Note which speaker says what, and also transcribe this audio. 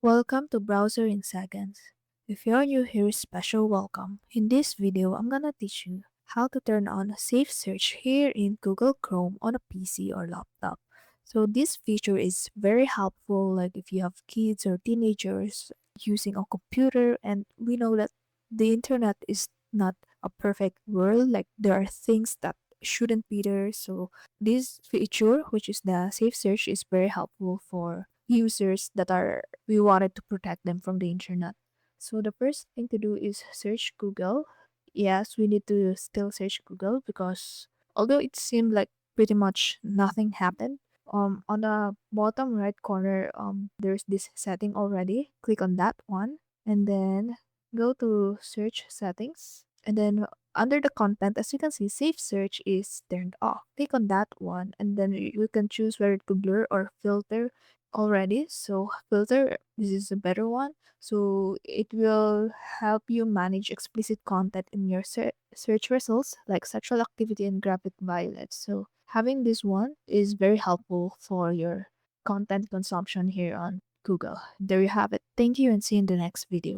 Speaker 1: Welcome to Browser in Seconds. If you're new here, special welcome. In this video, I'm gonna teach you how to turn on Safe Search here in Google Chrome on a PC or laptop. So this feature is very helpful like if you have kids or teenagers using a computer, and we know that the internet is not a perfect world, like there are things that shouldn't be there. So this feature, which is the Safe Search, is very helpful for users that are we wanted to protect them from the internet. So the first thing to do is search Google. Yes, we need to still search Google because although it seemed like pretty much nothing happened, on the bottom right corner, there's this setting already. Click on that one and then go to search settings. And then under the content, as you can see, safe search is turned off. Click on that one and then you can choose whether to blur or filter already. So filter, this is a better one. So it will help you manage explicit content in your search results like sexual activity and graphic violence. So having this one is very helpful for your content consumption here on Google. There you have it. Thank you and see you in the next video.